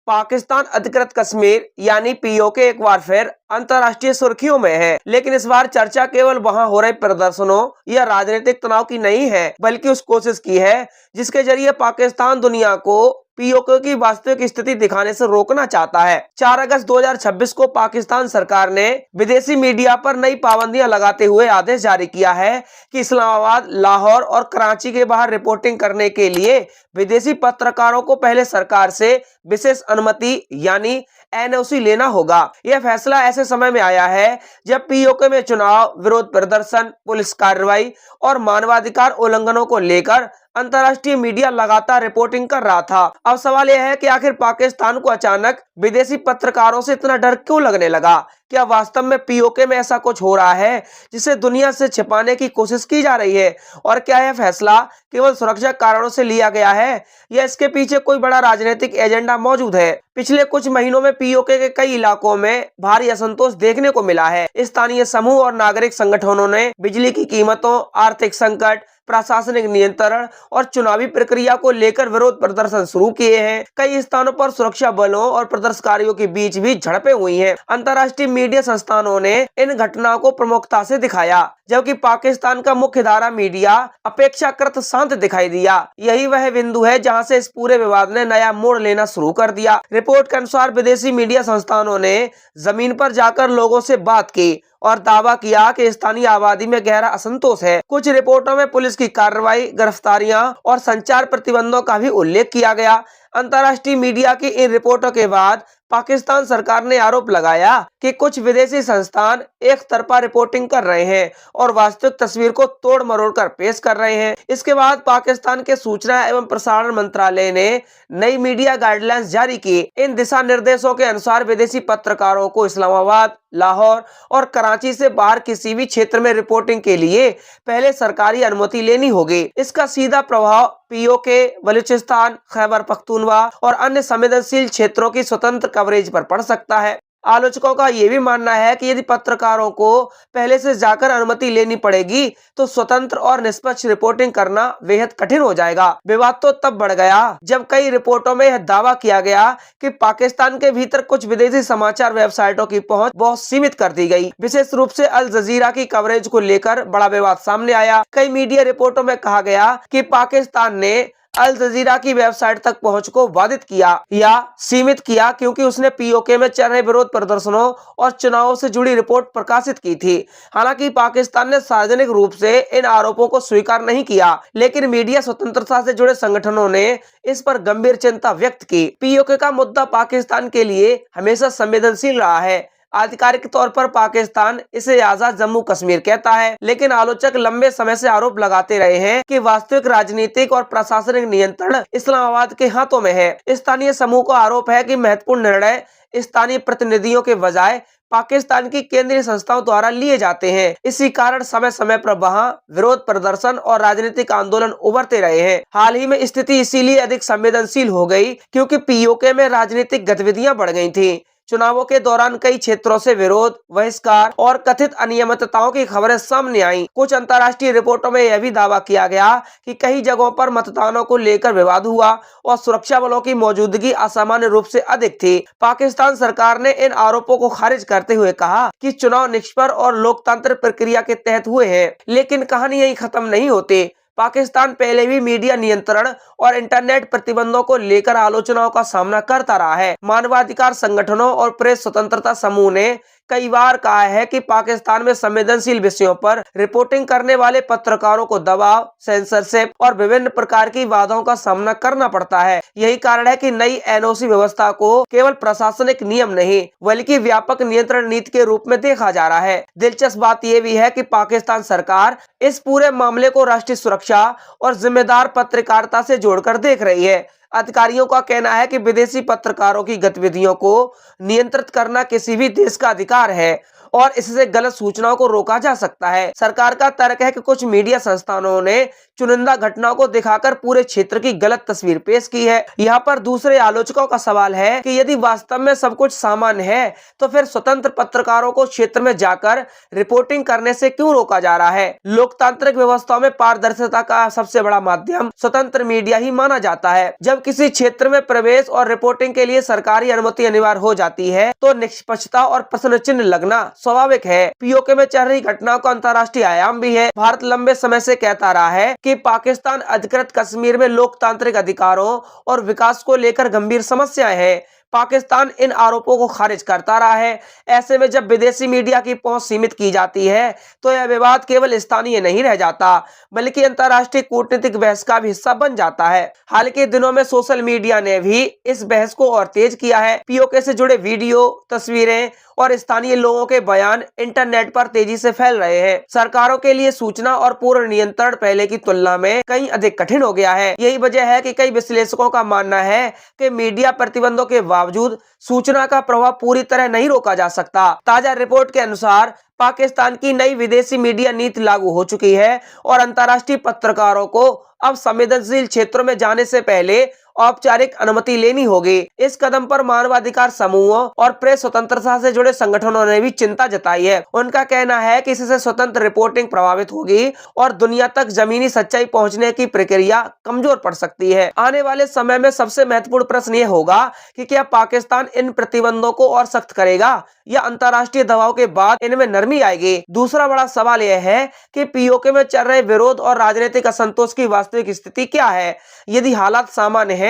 पाकिस्तान अधिकृत कश्मीर यानी पीओके एक बार फिर अंतर्राष्ट्रीय सुर्खियों में है, लेकिन इस बार चर्चा केवल वहां हो रहे प्रदर्शनों या राजनीतिक तनाव की नहीं है, बल्कि उस कोशिश की है जिसके जरिए पाकिस्तान दुनिया को पीओके की वास्तविक स्थिति दिखाने से रोकना चाहता है। 4 अगस्त 2026 को पाकिस्तान सरकार ने विदेशी मीडिया पर नई पाबंदियां लगाते हुए आदेश जारी किया है कि इस्लामाबाद, लाहौर और कराची के बाहर रिपोर्टिंग करने के लिए विदेशी पत्रकारों को पहले सरकार से विशेष अनुमति यानी एनओसी लेना होगा। यह फैसला ऐसे समय में आया है जब पीओके में चुनाव, विरोध प्रदर्शन, पुलिस कार्रवाई और मानवाधिकार उल्लंघनों को लेकर अंतर्राष्ट्रीय मीडिया लगातार रिपोर्टिंग कर रहा था। अब सवाल यह है कि आखिर पाकिस्तान को अचानक विदेशी पत्रकारों से इतना डर क्यों लगने लगा? क्या वास्तव में पीओके में ऐसा कुछ हो रहा है जिसे दुनिया से छिपाने की कोशिश की जा रही है? और क्या यह फैसला केवल सुरक्षा कारणों से लिया गया है या इसके पीछे कोई बड़ा राजनीतिक एजेंडा मौजूद है? पिछले कुछ महीनों में पीओके के कई इलाकों में भारी असंतोष देखने को मिला है। स्थानीय समूह और नागरिक संगठनों ने बिजली की कीमतों, आर्थिक संकट, प्रशासनिक नियंत्रण और चुनावी प्रक्रिया को लेकर विरोध प्रदर्शन शुरू किए हैं। कई स्थानों पर सुरक्षा बलों और प्रदर्शनकारियों के बीच भी झड़पें हुई हैं। अंतर्राष्ट्रीय मीडिया संस्थानों ने इन घटनाओं को प्रमुखता से दिखाया, जबकि पाकिस्तान का मुख्य धारा मीडिया अपेक्षाकृत शांत दिखाई दिया। यही वह बिंदु है जहां से इस पूरे विवाद ने नया मोड़ लेना शुरू कर दिया। रिपोर्ट के अनुसार विदेशी मीडिया संस्थानों ने जमीन पर जाकर लोगों से बात की और दावा किया कि स्थानीय आबादी में गहरा असंतोष है। कुछ रिपोर्टों में पुलिस की कार्रवाई, गिरफ्तारियां और संचार प्रतिबंधों का भी उल्लेख किया गया। अंतर्राष्ट्रीय मीडिया की इन रिपोर्टों के बाद पाकिस्तान सरकार ने आरोप लगाया कि कुछ विदेशी संस्थान एक तरफा रिपोर्टिंग कर रहे हैं और वास्तविक तस्वीर को तोड़ मरोड़ कर पेश कर रहे हैं। इसके बाद पाकिस्तान के सूचना एवं प्रसारण मंत्रालय ने नई मीडिया गाइडलाइंस जारी की। इन दिशा निर्देशों के अनुसार विदेशी पत्रकारों को इस्लामाबाद, लाहौर और कराची से बाहर किसी भी क्षेत्र में रिपोर्टिंग के लिए पहले सरकारी अनुमति लेनी होगी। इसका सीधा प्रभाव पीओके, बलूचिस्तान, खैबर पख्तूनवा और अन्य संवेदनशील क्षेत्रों की स्वतंत्र कवरेज पर पड़ सकता है। आलोचकों का यह भी मानना है कि यदि पत्रकारों को पहले से जाकर अनुमति लेनी पड़ेगी तो स्वतंत्र और निष्पक्ष रिपोर्टिंग करना बेहद कठिन हो जाएगा। विवाद तो तब बढ़ गया जब कई रिपोर्टों में यह दावा किया गया कि पाकिस्तान के भीतर कुछ विदेशी समाचार वेबसाइटों की पहुंच बहुत सीमित कर दी गई। विशेष रूप से अल जजीरा की कवरेज को लेकर बड़ा विवाद सामने आया। कई मीडिया रिपोर्टों में कहा गया कि पाकिस्तान ने अल जजीरा की वेबसाइट तक पहुंच को बाधित किया या सीमित किया क्योंकि उसने पीओके में चल रहे विरोध प्रदर्शनों और चुनावों से जुड़ी रिपोर्ट प्रकाशित की थी। हालांकि पाकिस्तान ने सार्वजनिक रूप से इन आरोपों को स्वीकार नहीं किया, लेकिन मीडिया स्वतंत्रता से जुड़े संगठनों ने इस पर गंभीर चिंता व्यक्त की। पीओके का मुद्दा पाकिस्तान के लिए हमेशा संवेदनशील रहा है। आधिकारिक तौर पर पाकिस्तान इसे आजाद जम्मू कश्मीर कहता है, लेकिन आलोचक लंबे समय से आरोप लगाते रहे हैं कि वास्तविक राजनीतिक और प्रशासनिक नियंत्रण इस्लामाबाद के हाथों में है। स्थानीय समूह का आरोप है कि महत्वपूर्ण निर्णय स्थानीय प्रतिनिधियों के बजाय पाकिस्तान की केंद्रीय संस्थाओं द्वारा लिए जाते हैं। इसी कारण समय समय पर वहां विरोध प्रदर्शन और राजनीतिक आंदोलन उभरते रहे हैं। हाल ही में स्थिति इसीलिए अधिक संवेदनशील हो गई क्योंकि पीओके में राजनीतिक गतिविधियां बढ़ गई थी। चुनावों के दौरान कई क्षेत्रों से विरोध, बहिष्कार और कथित अनियमितताओं की खबरें सामने आईं। कुछ अंतर्राष्ट्रीय रिपोर्टों में यह भी दावा किया गया कि कई जगहों पर मतदानों को लेकर विवाद हुआ और सुरक्षा बलों की मौजूदगी असामान्य रूप से अधिक थी। पाकिस्तान सरकार ने इन आरोपों को खारिज करते हुए कहा कि चुनाव निष्पक्ष और लोकतांत्रिक प्रक्रिया के तहत हुए हैं। लेकिन कहानी यही खत्म नहीं होती। पाकिस्तान पहले भी मीडिया नियंत्रण और इंटरनेट प्रतिबंधों को लेकर आलोचनाओं का सामना करता रहा है। मानवाधिकार संगठनों और प्रेस स्वतंत्रता समूह ने कई बार कहा है कि पाकिस्तान में संवेदनशील विषयों पर रिपोर्टिंग करने वाले पत्रकारों को दबाव, सेंसरशिप और विभिन्न प्रकार की बाधाओं का सामना करना पड़ता है। यही कारण है कि नई एनओसी व्यवस्था को केवल प्रशासनिक नियम नहीं बल्कि व्यापक नियंत्रण नीति के रूप में देखा जा रहा है। दिलचस्प बात यह भी है कि पाकिस्तान सरकार इस पूरे मामले को राष्ट्रीय सुरक्षा और जिम्मेदार पत्रकारिता से जोड़कर देख रही है। अधिकारियों का कहना है कि विदेशी पत्रकारों की गतिविधियों को नियंत्रित करना किसी भी देश का अधिकार है और इससे गलत सूचनाओं को रोका जा सकता है। सरकार का तर्क है कि कुछ मीडिया संस्थानों ने चुनिंदा घटनाओं को दिखाकर पूरे क्षेत्र की गलत तस्वीर पेश की है। यहाँ पर दूसरे आलोचकों का सवाल है कि यदि वास्तव में सब कुछ सामान्य है तो फिर स्वतंत्र पत्रकारों को क्षेत्र में जाकर रिपोर्टिंग करने से क्यों रोका जा रहा है। लोकतांत्रिक व्यवस्थाओं में पारदर्शिता का सबसे बड़ा माध्यम स्वतंत्र मीडिया ही माना जाता है। जब किसी क्षेत्र में प्रवेश और रिपोर्टिंग के लिए सरकारी अनुमति अनिवार्य हो जाती है तो निष्पक्षता और प्रश्न चिन्ह लगना स्वाभाविक है। पीओके में चल रही घटनाओं का अंतर्राष्ट्रीय आयाम भी है। भारत लंबे समय से कहता रहा है कि पाकिस्तान अधिकृत कश्मीर में लोकतांत्रिक अधिकारों और विकास को लेकर गंभीर समस्याएं हैं। पाकिस्तान इन आरोपों को खारिज करता रहा है। ऐसे में जब विदेशी मीडिया की पहुंच सीमित की जाती है तो यह विवाद केवल स्थानीय नहीं रह जाता बल्कि अंतर्राष्ट्रीय कूटनीतिक बहस का भी हिस्सा बन जाता है। हाल के दिनों में सोशल मीडिया ने भी इस बहस को और तेज किया है। पीओके से जुड़े वीडियो, तस्वीरें और स्थानीय लोगों के बयान इंटरनेट पर तेजी से फैल रहे हैं। सरकारों के लिए सूचना और पूर्ण नियंत्रण पहले की तुलना में कहीं अधिक कठिन हो गया है। यही वजह है कि कई विश्लेषकों का मानना है कि मीडिया प्रतिबंधों के बावजूद सूचना का प्रवाह पूरी तरह नहीं रोका जा सकता। ताजा रिपोर्ट के अनुसार पाकिस्तान की नई विदेशी मीडिया नीति लागू हो चुकी है और अंतर्राष्ट्रीय पत्रकारों को अब संवेदनशील क्षेत्रों में जाने से पहले औपचारिक अनुमति लेनी होगी। इस कदम पर मानवाधिकार समूहों और प्रेस स्वतंत्रता से जुड़े संगठनों ने भी चिंता जताई है। उनका कहना है कि इससे स्वतंत्र रिपोर्टिंग प्रभावित होगी और दुनिया तक जमीनी सच्चाई पहुंचने की प्रक्रिया कमजोर पड़ सकती है। आने वाले समय में सबसे महत्वपूर्ण प्रश्न ये होगा कि क्या पाकिस्तान इन प्रतिबंधों को और सख्त करेगा या अंतर्राष्ट्रीय दबाव के बाद इनमें नरमी आएगी। दूसरा बड़ा सवाल यह है कि पीओके में चल रहे विरोध और राजनीतिक असंतोष की वास्तविक स्थिति क्या है। यदि हालात सामान्य है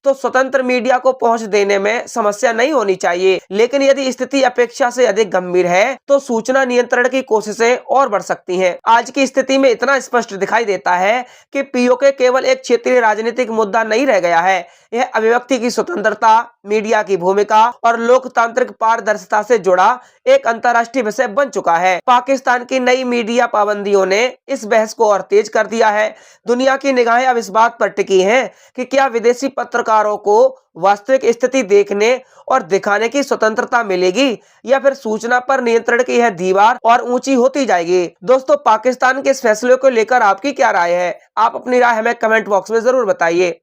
तो स्वतंत्र मीडिया को पहुंच देने में समस्या नहीं होनी चाहिए, लेकिन यदि स्थिति अपेक्षा से अधिक गंभीर है तो सूचना नियंत्रण की कोशिशें और बढ़ सकती हैं। आज की स्थिति में इतना स्पष्ट दिखाई देता है कि पीओके केवल एक क्षेत्रीय राजनीतिक मुद्दा नहीं रह गया है। यह अभिव्यक्ति की स्वतंत्रता, मीडिया की भूमिका और लोकतांत्रिक पारदर्शिता से जुड़ा एक अंतर्राष्ट्रीय विषय बन चुका है। पाकिस्तान की नई मीडिया पाबंदियों ने इस बहस को और तेज कर दिया है। दुनिया की निगाहें अब इस बात पर टिकी हैं कि क्या विदेशी पत्रकारों को वास्तविक स्थिति देखने और दिखाने की स्वतंत्रता मिलेगी या फिर सूचना पर नियंत्रण की यह दीवार और ऊंची होती जाएगी। दोस्तों, पाकिस्तान के इस फैसले को लेकर आपकी क्या राय है? आप अपनी राय हमें कमेंट बॉक्स में जरूर बताइए।